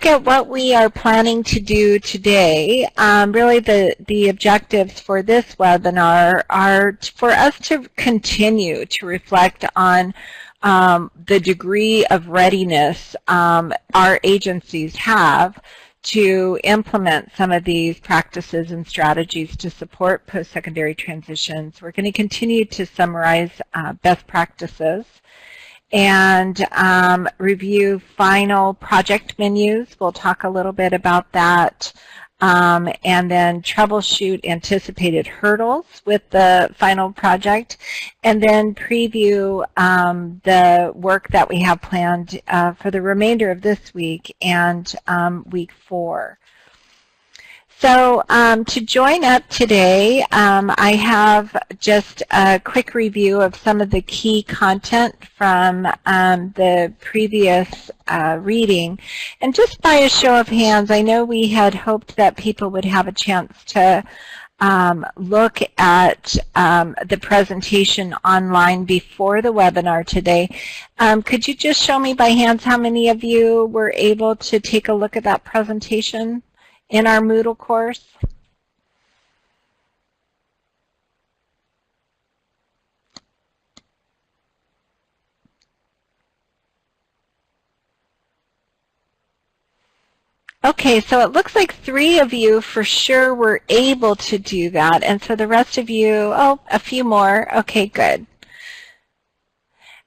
look at what we are planning to do today, really the objectives for this webinar are for us to continue to reflect on the degree of readiness our agencies have to implement some of these practices and strategies to support post-secondary transitions. We're going to continue to summarize best practices and review final project menus. We'll talk a little bit about that, and then troubleshoot anticipated hurdles with the final project, and then preview the work that we have planned for the remainder of this week and week 4. So to join up today, I have just a quick review of some of the key content from the previous reading. And just by a show of hands, I know we had hoped that people would have a chance to look at the presentation online before the webinar today. Could you just show me by hands how many of you were able to take a look at that presentation in our Moodle course? Okay, so it looks like 3 of you for sure were able to do that, and so the rest of you, oh, a few more. Okay, good.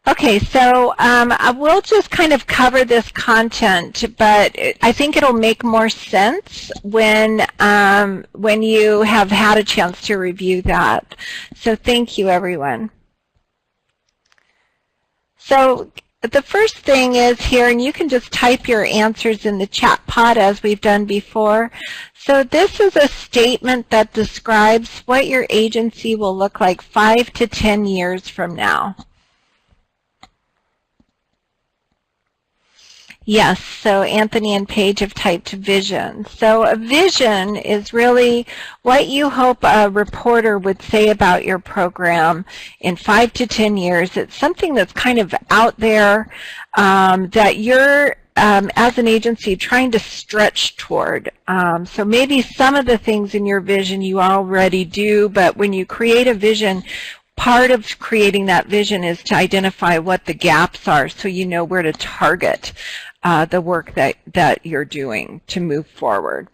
Okay, so I will just kind of cover this content, but I think it'll make more sense when you have had a chance to review that. So thank you, everyone. So the first thing is here, and you can just type your answers in the chat pod as we've done before. So this is a statement that describes what your agency will look like 5 to 10 years from now. Yes, so Anthony and Paige have typed vision. So a vision is really what you hope a reporter would say about your program in 5 to 10 years. It's something that's kind of out there that you're, as an agency, trying to stretch toward. So maybe some of the things in your vision you already do, but when you create a vision, part of creating that vision is to identify what the gaps are so you know where to target the work that you're doing to move forward.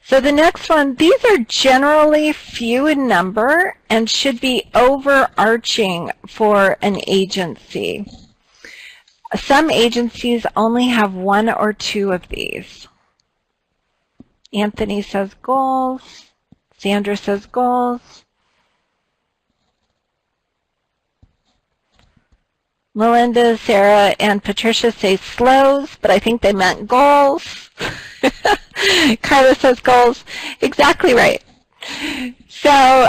So the next one, these are generally few in number and should be overarching for an agency. Some agencies only have 1 or 2 of these. Anthony says goals. Sandra says goals. Melinda, Sarah, and Patricia say slows, but I think they meant goals. Carla says goals. Exactly right. So,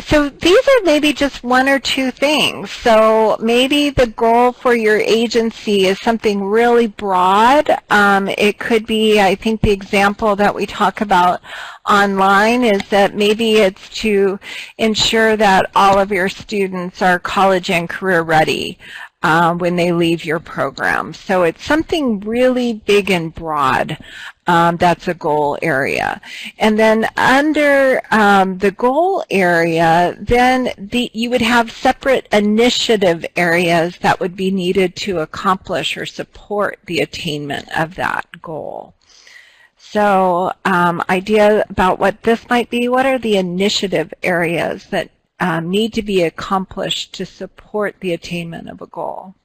so these are maybe just 1 or 2 things. So maybe the goal for your agency is something really broad. It could be, I think the example that we talk about online is that maybe it's to ensure that all of your students are college and career ready when they leave your program. So it's something really big and broad. That's a goal area. And then under the goal area, then you would have separate initiative areas that would be needed to accomplish or support the attainment of that goal. So idea about what this might be, what are the initiative areas that need to be accomplished to support the attainment of a goal?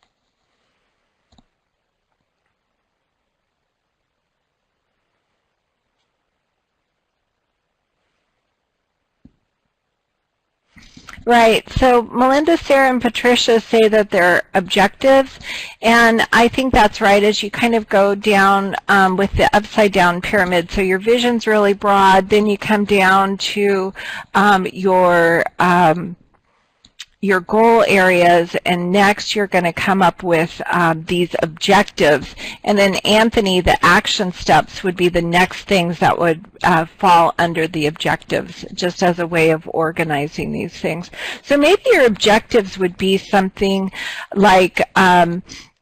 Right. So Melinda, Sarah, and Patricia say that they're objectives, and I think that's right as you kind of go down with the upside down pyramid. So your vision's really broad, then you come down to your goal areas, and next you're going to come up with these objectives. And then Anthony, the action steps would be the next things that would fall under the objectives, just as a way of organizing these things. So maybe your objectives would be something like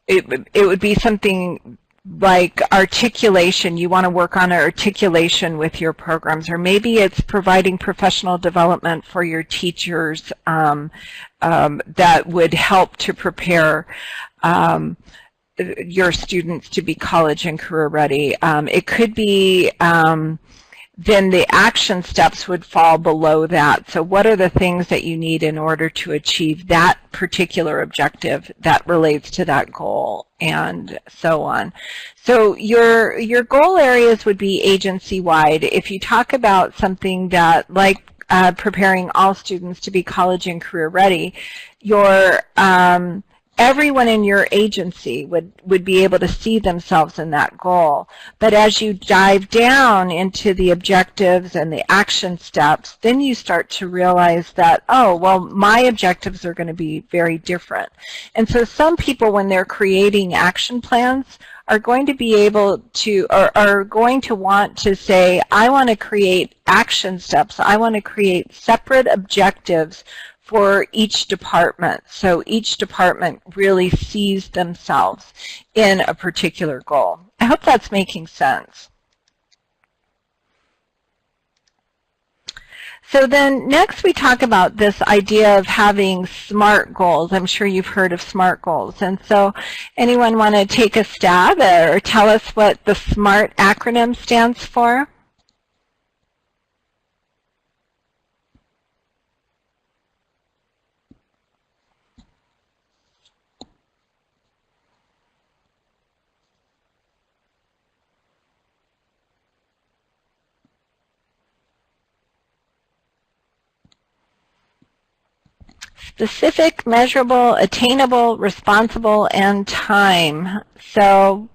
it would be something like articulation. You want to work on articulation with your programs, or maybe it's providing professional development for your teachers that would help to prepare your students to be college and career ready. It could be then the action steps would fall below that. So what are the things that you need in order to achieve that particular objective that relates to that goal, and so on. So your goal areas would be agency-wide. If you talk about something that, like preparing all students to be college and career ready, your everyone in your agency would be able to see themselves in that goal. But as you dive down into the objectives and the action steps, then you start to realize that, oh, well, my objectives are going to be very different. And so some people, when they're creating action plans, are going to be able to, or are going to want to say, I want to create action steps. I want to create separate objectives for each department, so each department really sees themselves in a particular goal. I hope that's making sense. So then next we talk about this idea of having SMART goals. I'm sure you've heard of SMART goals. And so anyone want to take a stab or tell us what the SMART acronym stands for? Specific, measurable, attainable, responsible, and time. So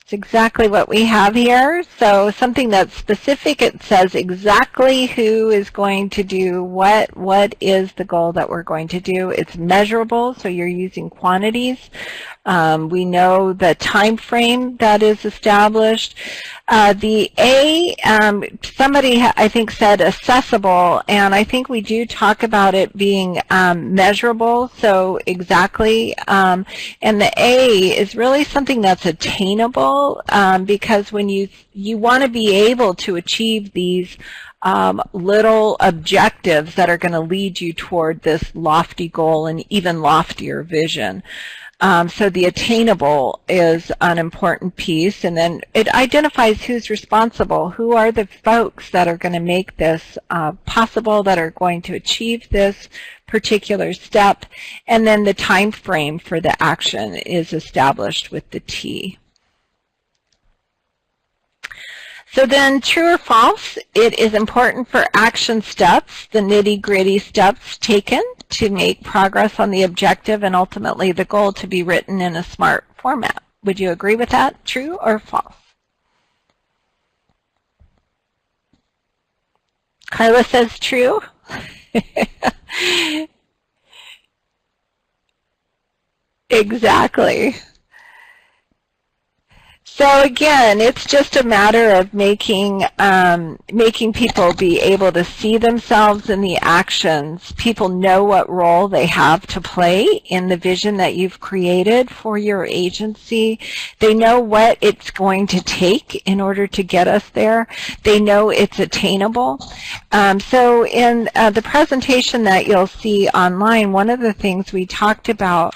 it's exactly what we have here. So something that's specific, it says exactly who is going to do what is the goal that we're going to do. It's measurable, so you're using quantities. We know the time frame that is established. The A, somebody I think said accessible, and I think we do talk about it being measurable, so exactly. And the A is really something that's attainable, because when you want to be able to achieve these little objectives that are going to lead you toward this lofty goal and even loftier vision. So the attainable is an important piece, and then it identifies who's responsible, who are the folks that are going to make this possible, that are going to achieve this particular step, and then the time frame for the action is established with the T. So then, true or false, it is important for action steps, the nitty-gritty steps taken to make progress on the objective and ultimately the goal, to be written in a SMART format. Would you agree with that? True or false? Carla says true. Exactly. So again, it's just a matter of making people be able to see themselves in the actions. People know what role they have to play in the vision that you've created for your agency. They know what it's going to take in order to get us there. They know it's attainable. So in the presentation that you'll see online, one of the things we talked about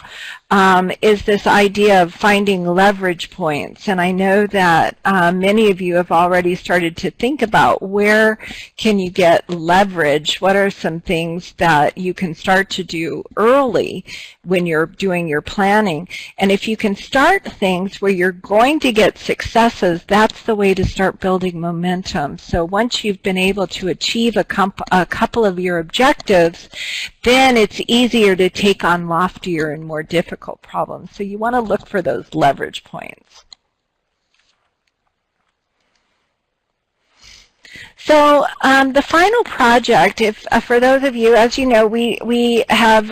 is this idea of finding leverage points. And I know that many of you have already started to think about where can you get leverage, what are some things that you can start to do early when you're doing your planning. And if you can start things where you're going to get successes, that's the way to start building momentum. So once you've been able to achieve a couple of your objectives, then it's easier to take on loftier and more difficult problems. So you want to look for those leverage points. So the final project, for those of you, as you know, we have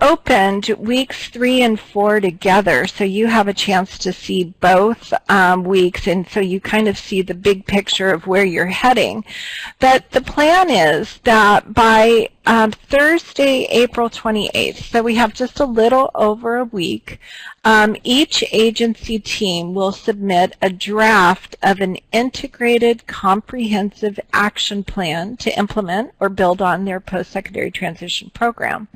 opened weeks 3 and 4 together, so you have a chance to see both weeks, and so you kind of see the big picture of where you're heading. But the plan is that by Thursday, April 28th, so we have just a little over a week, each agency team will submit a draft of an integrated, comprehensive action plan to implement or build on their post-secondary transition program.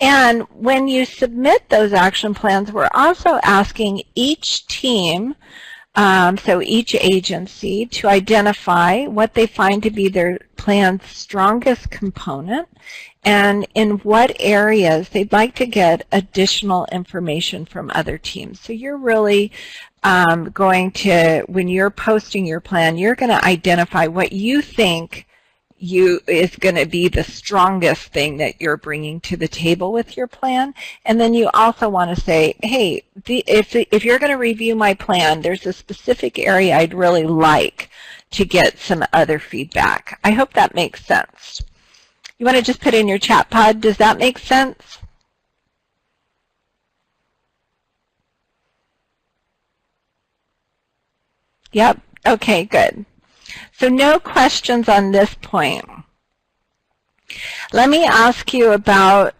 And when you submit those action plans, we're also asking each team, so each agency, to identify what they find to be their plan's strongest component and in what areas they'd like to get additional information from other teams. So you're really going to, when you're posting your plan, you're going to identify what you think is going to be the strongest thing that you're bringing to the table with your plan. And then you also want to say, hey, if you're going to review my plan, there's a specific area I'd really like to get some other feedback. I hope that makes sense. You want to just put in your chat pod, does that make sense? Yep, okay, good. So no questions on this point. Let me ask you about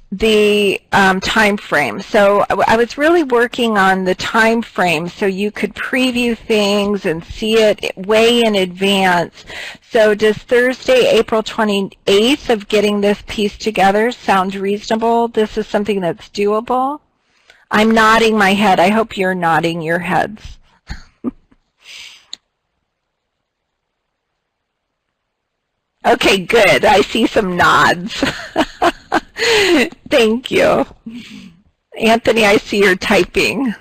the time frame. So I was really working on the time frame so you could preview things and see it way in advance. So does Thursday, April 28th of getting this piece together sound reasonable? This is something that's doable? I'm nodding my head. I hope you're nodding your heads. Okay, good. I see some nods. Thank you. Anthony, I see you're typing.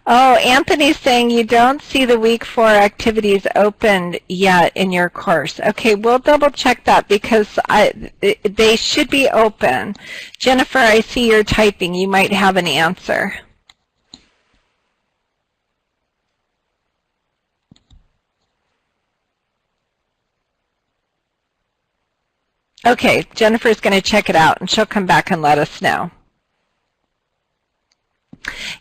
Oh, Anthony's saying you don't see the week 4 activities opened yet in your course. Okay, we'll double check that because they should be open. Jennifer, I see you're typing. You might have an answer. Okay, Jennifer's going to check it out and she'll come back and let us know.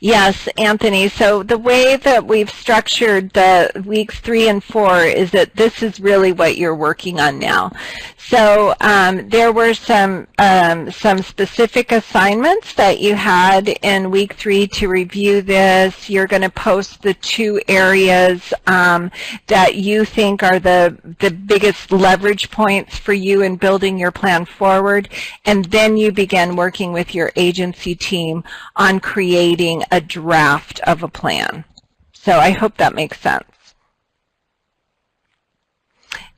Yes, Anthony. So the way that we've structured the weeks 3 and 4 is that this is really what you're working on now. So there were some specific assignments that you had in week 3 to review this. You're going to post the 2 areas that you think are the biggest leverage points for you in building your plan forward. And then you begin working with your agency team on creating a draft of a plan. So I hope that makes sense.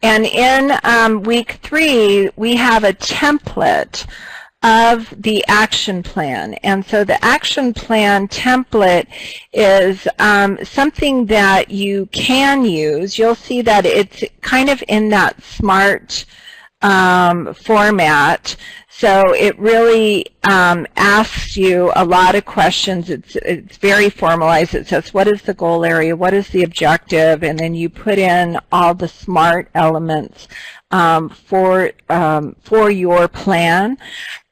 And in week 3, we have a template of the action plan. And so the action plan template is something that you can use. You'll see that it's kind of in that SMART format. So it really asks you a lot of questions. It's very formalized. It says, what is the goal area? What is the objective? And then you put in all the SMART elements for your plan.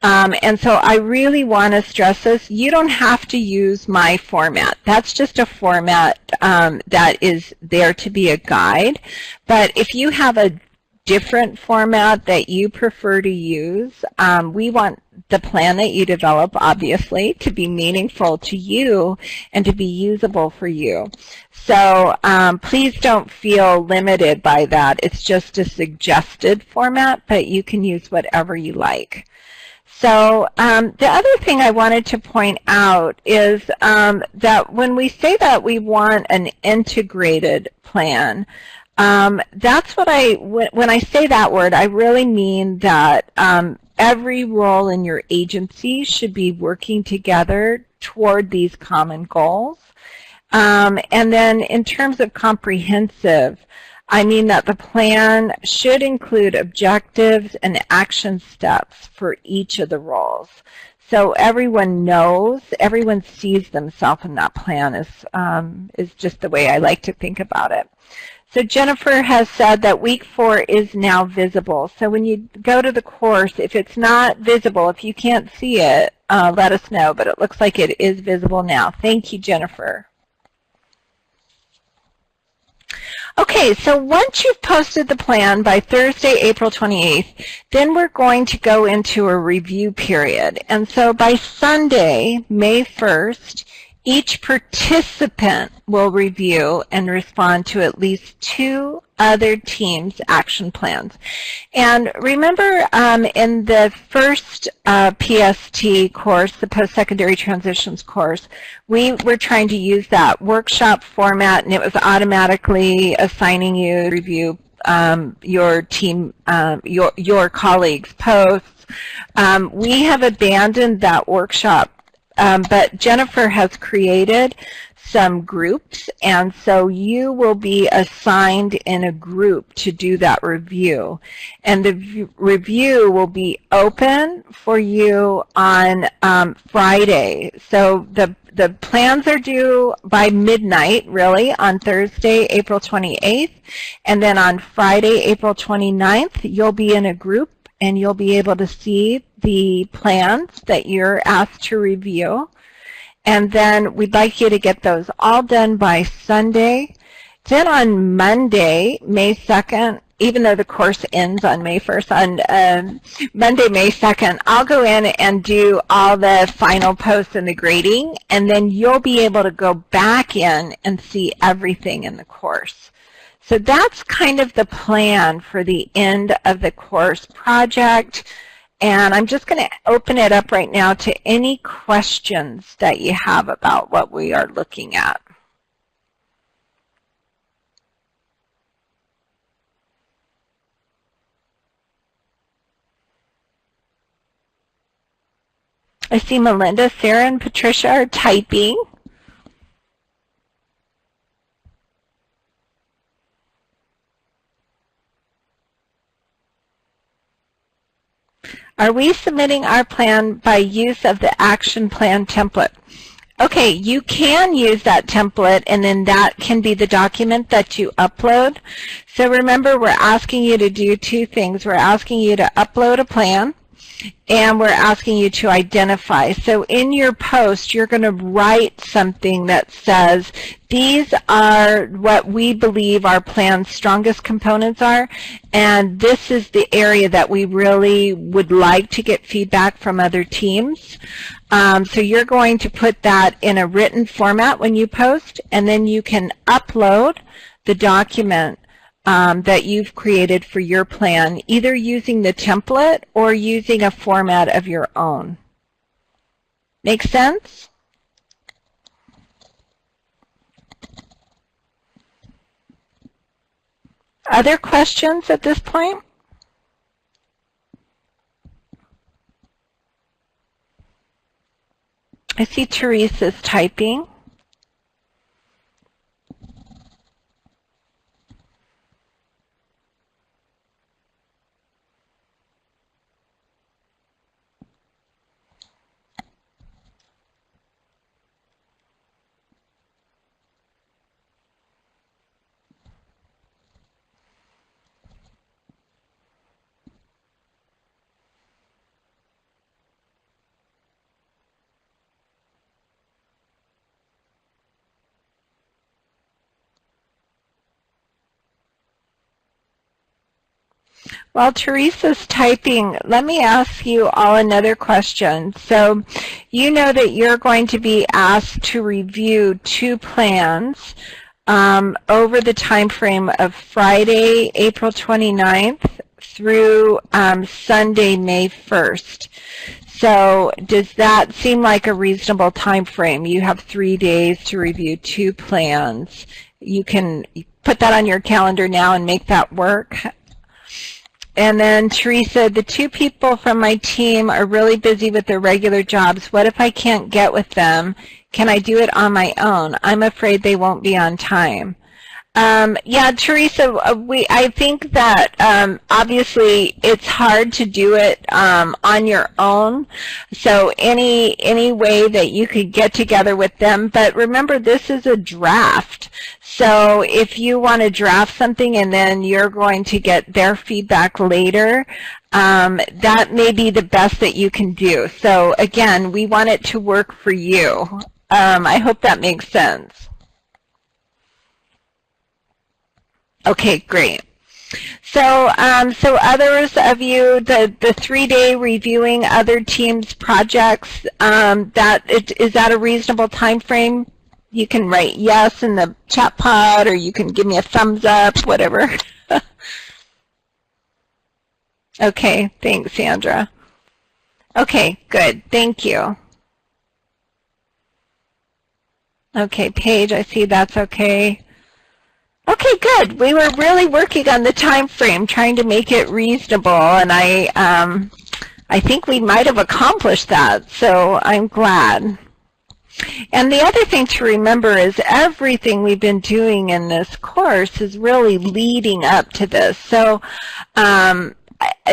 And so I really want to stress this. You don't have to use my format. That's just a format that is there to be a guide. But if you have a different format that you prefer to use, we want the plan that you develop, obviously, to be meaningful to you and to be usable for you. So please don't feel limited by that. It's just a suggested format, but you can use whatever you like. So the other thing I wanted to point out is that when we say that we want an integrated plan, that's what when I say that word, I really mean that every role in your agency should be working together toward these common goals. And then in terms of comprehensive, I mean that the plan should include objectives and action steps for each of the roles. So everyone knows, everyone sees themselves in that plan is just the way I like to think about it. So Jennifer has said that week 4 is now visible. So when you go to the course, if it's not visible, if you can't see it, let us know, but it looks like it is visible now. Thank you, Jennifer. Okay, so once you've posted the plan by Thursday, April 28th, then we're going to go into a review period. And so by Sunday, May 1st, each participant will review and respond to at least 2 other teams' action plans. And remember, in the first PST course, the Post-Secondary Transitions course, we were trying to use that workshop format, and it was automatically assigning you to review your team, your colleagues' posts. We have abandoned that workshop, but Jennifer has created some groups, and so you will be assigned in a group to do that review. And the review will be open for you on Friday. So the plans are due by midnight, really, on Thursday, April 28th. And then on Friday, April 29th, you'll be in a group, and you'll be able to see the plans that you're asked to review. And then we'd like you to get those all done by Sunday. Then on Monday, May 2nd, even though the course ends on May 1st, on Monday, May 2nd, I'll go in and do all the final posts and the grading, and then you'll be able to go back in and see everything in the course. So that's kind of the plan for the end of the course project. And I'm just going to open it up right now to any questions that you have about what we are looking at. I see Melinda, Sarah, and Patricia are typing. Are we submitting our plan by use of the action plan template? Okay, you can use that template, and then that can be the document that you upload. So remember, we're asking you to do 2 things. We're asking you to upload a plan, and we're asking you to identify. So in your post, you're going to write something that says, these are what we believe our plan's strongest components are, and this is the area that we really would like to get feedback from other teams. So you're going to put that in a written format when you post, and then you can upload the document that you've created for your plan, either using the template or using a format of your own. Make sense? Other questions at this point? I see Teresa's typing. While Teresa's typing, let me ask you all another question. So you know that you're going to be asked to review 2 plans over the time frame of Friday, April 29th through Sunday, May 1st. So does that seem like a reasonable time frame? You have 3 days to review 2 plans. You can put that on your calendar now and make that work. And then Teresa, the 2 people from my team are really busy with their regular jobs. What if I can't get with them? Can I do it on my own? I'm afraid they won't be on time. Yeah, Teresa, I think that obviously it's hard to do it on your own. So any way that you could get together with them, but remember this is a draft. So if you want to draft something and then you're going to get their feedback later, that may be the best that you can do. So again, we want it to work for you. I hope that makes sense. Okay, great. So, so others of you, the 3-day reviewing other teams' projects, is that a reasonable time frame? You can write yes in the chat pod, or you can give me a thumbs up, whatever. Okay, thanks, Sandra. Okay, good, thank you. Okay, Paige, I see that's okay. Okay, good. We were really working on the time frame, trying to make it reasonable, and I think we might have accomplished that, so I'm glad. And the other thing to remember is everything we've been doing in this course is really leading up to this. So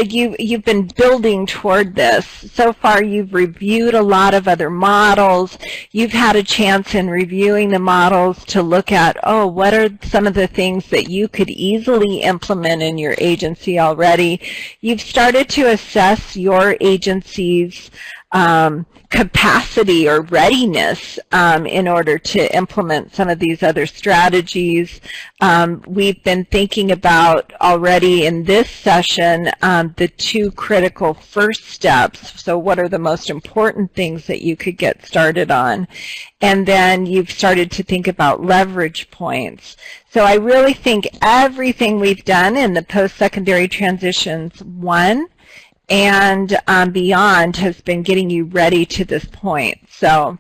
you've been building toward this. So far you've reviewed a lot of other models. You've had a chance in reviewing the models to look at, oh, what are some of the things that you could easily implement in your agency already. You've started to assess your agency's capacity or readiness in order to implement some of these other strategies. We've been thinking about already in this session the 2 critical first steps. So what are the most important things that you could get started on? And then you've started to think about leverage points. So I really think everything we've done in the post-secondary transitions 1 and beyond has been getting you ready to this point. So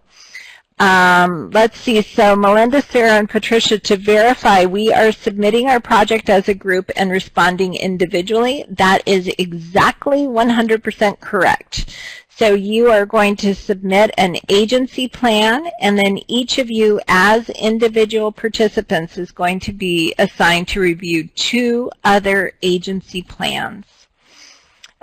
let's see. So Melinda, Sarah, and Patricia, to verify, we are submitting our project as a group and responding individually. That is exactly 100% correct. So you are going to submit an agency plan, and then each of you as individual participants is going to be assigned to review 2 other agency plans.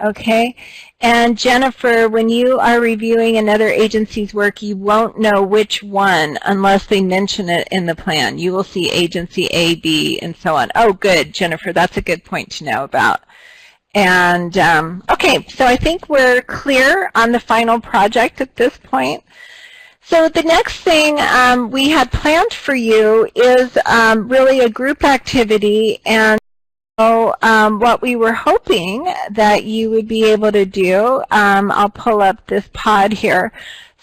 Okay, and Jennifer, when you are reviewing another agency's work, you won't know which one unless they mention it in the plan. You will see agency A, B, and so on. Oh, good, Jennifer, that's a good point to know about. And okay, so I think we're clear on the final project at this point. So the next thing we had planned for you is really a group activity, and so what we were hoping that you would be able to do, I'll pull up this pod here.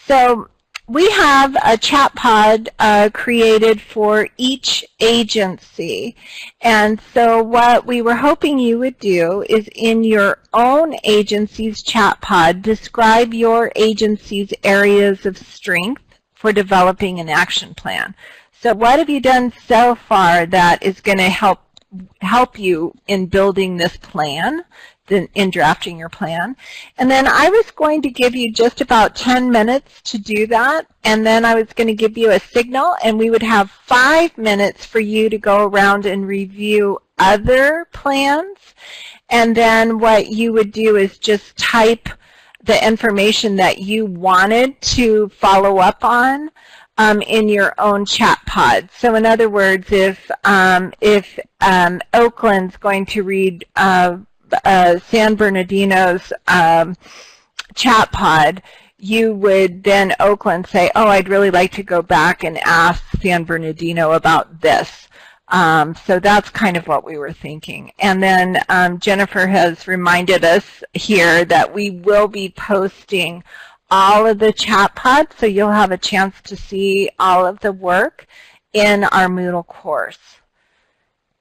So we have a chat pod created for each agency. And so what we were hoping you would do is in your own agency's chat pod, describe your agency's areas of strength for developing an action plan. So what have you done so far that is going to help you in building this plan, in drafting your plan? And then I was going to give you just about 10 minutes to do that, and then I was going to give you a signal, and we would have 5 minutes for you to go around and review other plans. And then what you would do is just type the information that you wanted to follow up on in your own chat pod. So in other words, if Oakland's going to read San Bernardino's chat pod, you would then, Oakland, say, oh, I'd really like to go back and ask San Bernardino about this. So that's kind of what we were thinking. And then Jennifer has reminded us here that we will be posting all of the chat pods, so you'll have a chance to see all of the work in our Moodle course.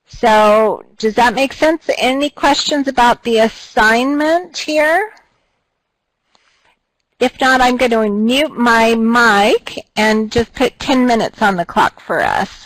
So does that make sense? Any questions about the assignment here? If not, I'm going to mute my mic and just put 10 minutes on the clock for us.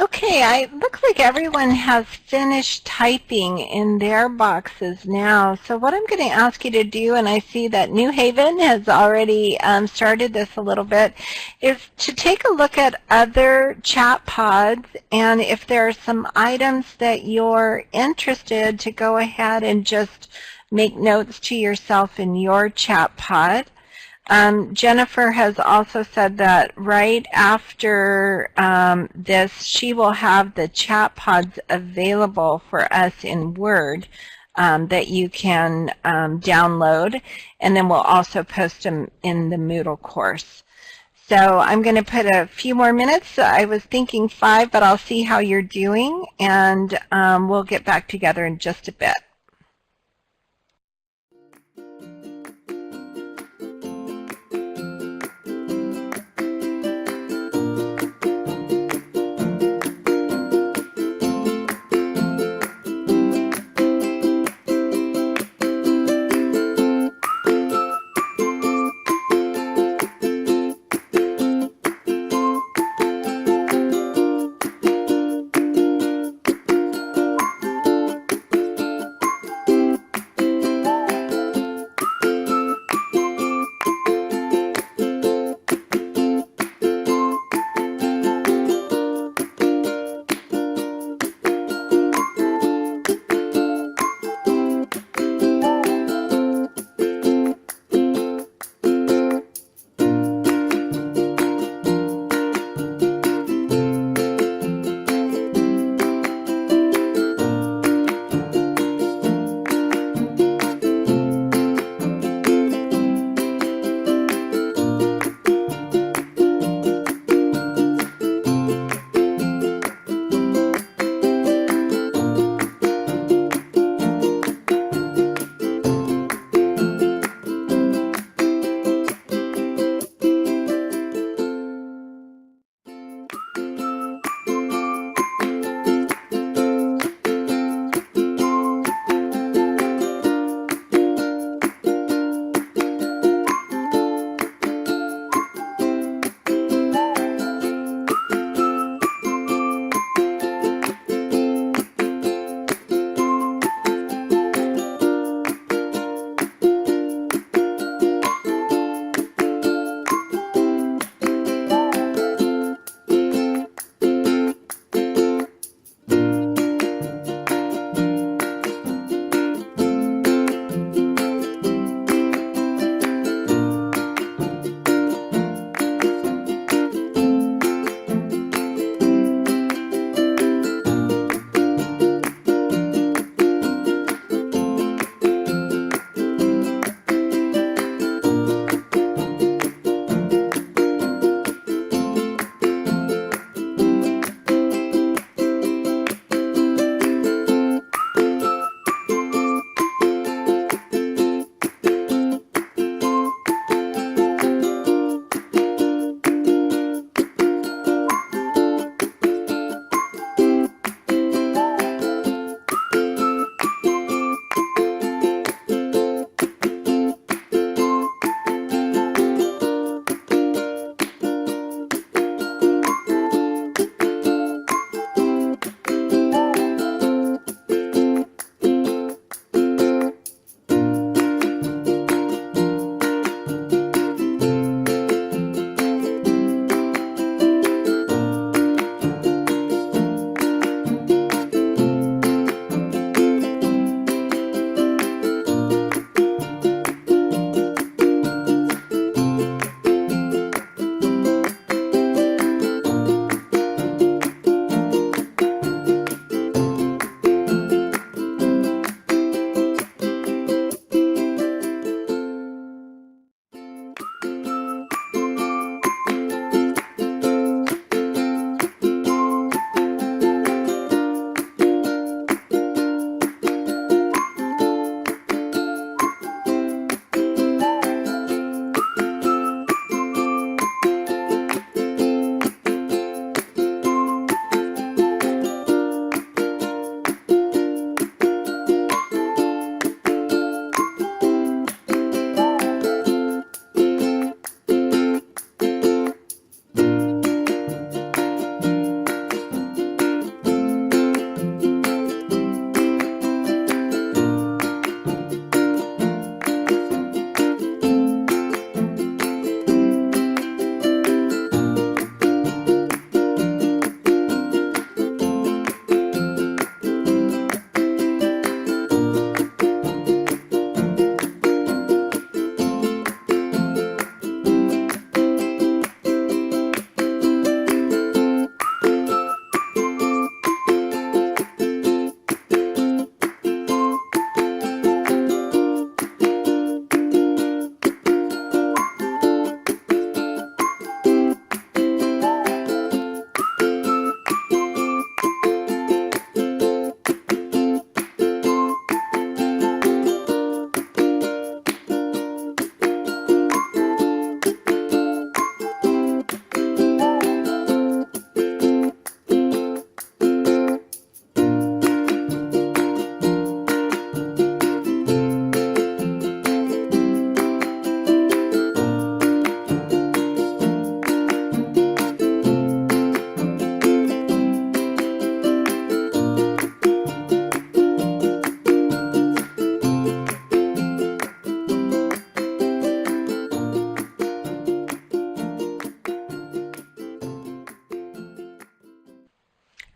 Okay, it looks like everyone has finished typing in their boxes now. So what I'm going to ask you to do, and I see that New Haven has already started this a little bit, is to take a look at other chat pods, and if there are some items that you're interested, to go ahead and just make notes to yourself in your chat pod. Jennifer has also said that right after this, she will have the chat pods available for us in Word that you can download, and then we'll also post them in the Moodle course. So I'm going to put a few more minutes. I was thinking 5, but I'll see how you're doing, and we'll get back together in just a bit.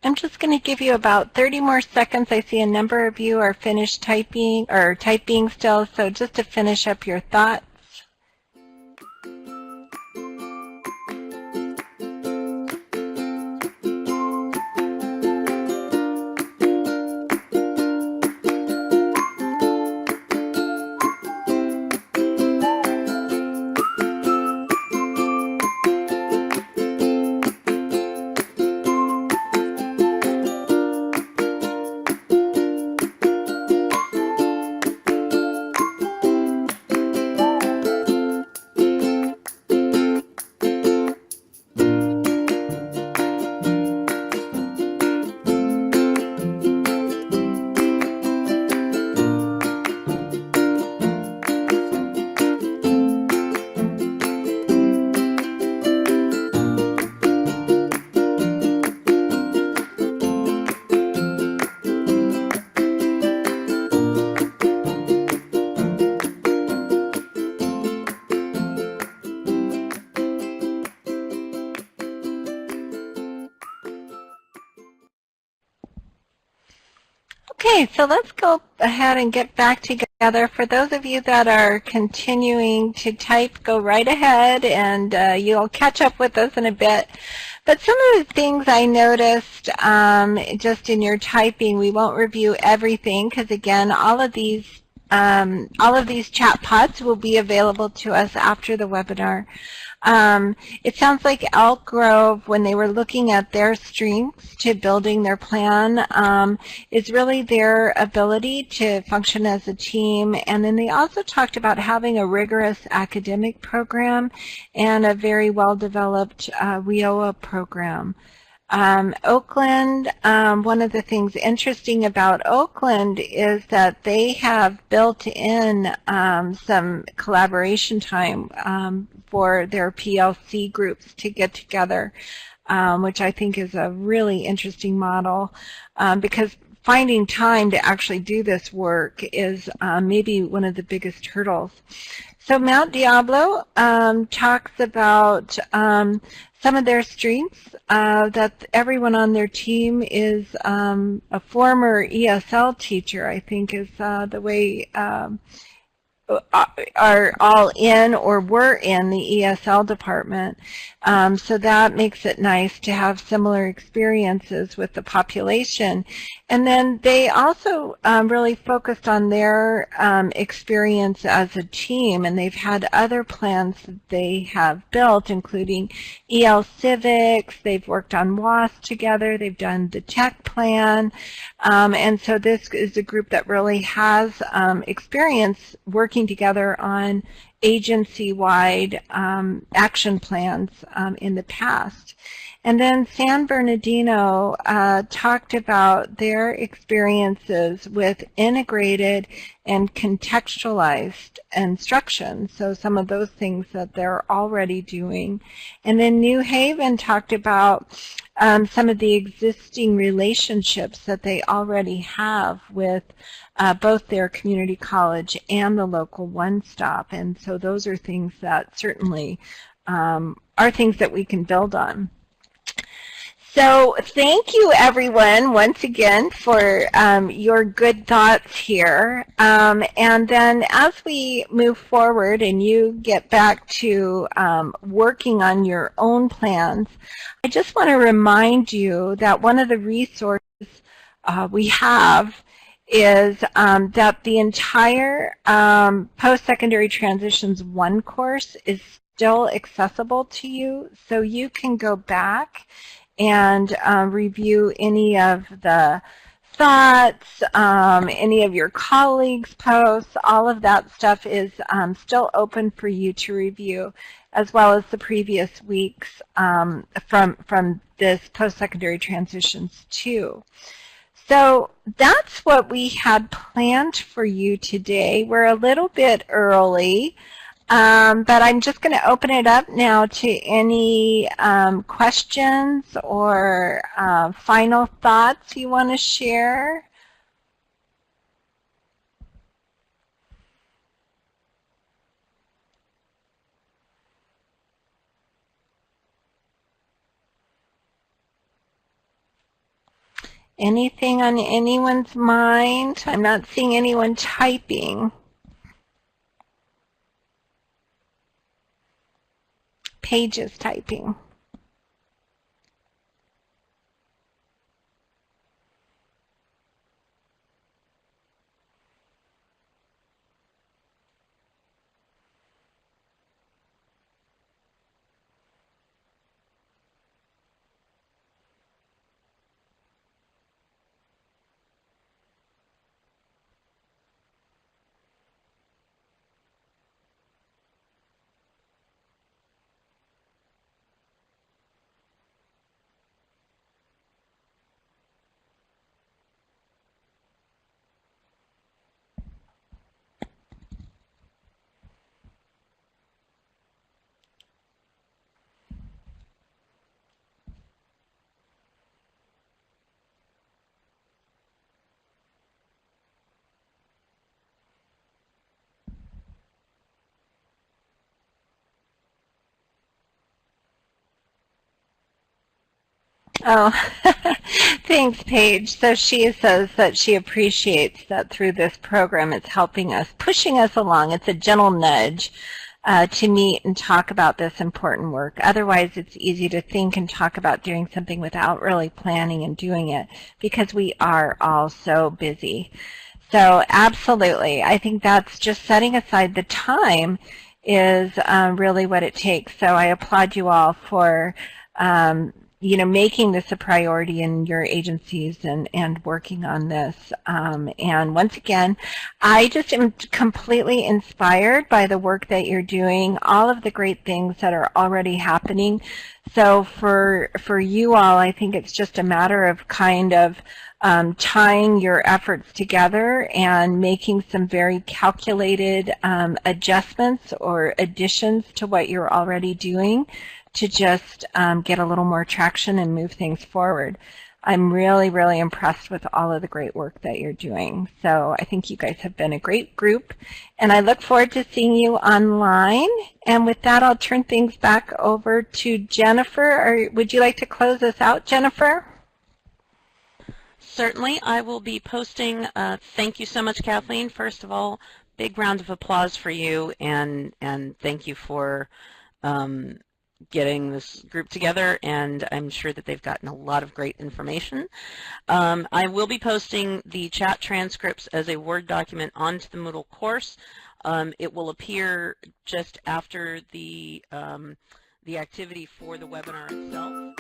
I'm just going to give you about 30 more seconds. I see a number of you are finished typing or typing still, so just to finish up your thoughts. Okay, so let's go ahead and get back together. For those of you that are continuing to type, go right ahead and you'll catch up with us in a bit. But some of the things I noticed just in your typing, we won't review everything because again, all of these chat pods will be available to us after the webinar. It sounds like Elk Grove, when they were looking at their strengths to building their plan, is really their ability to function as a team. And then they also talked about having a rigorous academic program and a very well-developed WIOA program. Oakland, one of the things interesting about Oakland is that they have built in some collaboration time for their PLC groups to get together, which I think is a really interesting model because finding time to actually do this work is maybe one of the biggest hurdles. So Mount Diablo talks about some of their strengths, that everyone on their team is a former ESL teacher, I think is the way are all in or were in the ESL department. So that makes it nice to have similar experiences with the population. And then they also really focused on their experience as a team, and they've had other plans that they have built, including EL Civics, they've worked on WAS together, they've done the tech plan, and so this is a group that really has experience working together on agency-wide action plans in the past. And then San Bernardino talked about their experiences with integrated and contextualized instruction, so some of those things that they're already doing. And then New Haven talked about some of the existing relationships that they already have with both their community college and the local one-stop. And so those are things that certainly are things that we can build on. So thank you, everyone, once again for your good thoughts here. And then as we move forward and you get back to working on your own plans, I just want to remind you that one of the resources we have is that the entire Post-Secondary Transitions 1 course is still accessible to you, so you can go back and review any of the thoughts, any of your colleagues' posts. All of that stuff is still open for you to review, as well as the previous weeks from this Post-Secondary Transitions 2. So that's what we had planned for you today. We're a little bit early. But I'm just going to open it up now to any questions or final thoughts you want to share. Anything on anyone's mind? I'm not seeing anyone typing. Pages typing. Oh, thanks, Paige. So she says that she appreciates that through this program it's helping us, pushing us along. It's a gentle nudge to meet and talk about this important work. Otherwise, it's easy to think and talk about doing something without really planning and doing it because we are all so busy. So absolutely, I think that's just setting aside the time is really what it takes. So I applaud you all for making this a priority in your agencies and working on this. And once again, I just am completely inspired by the work that you're doing, all of the great things that are already happening. So for you all, I think it's just a matter of kind of tying your efforts together and making some very calculated adjustments or additions to what you're already doing to just get a little more traction and move things forward. I'm really, really impressed with all of the great work that you're doing. So I think you guys have been a great group, and I look forward to seeing you online. And with that, I'll turn things back over to Jennifer. Or would you like to close us out, Jennifer? Certainly, I will be posting. Thank you so much, Kathleen. First of all, big round of applause for you, and thank you for getting this group together, and I'm sure that they've gotten a lot of great information. I will be posting the chat transcripts as a Word document onto the Moodle course. It will appear just after the activity for the webinar itself.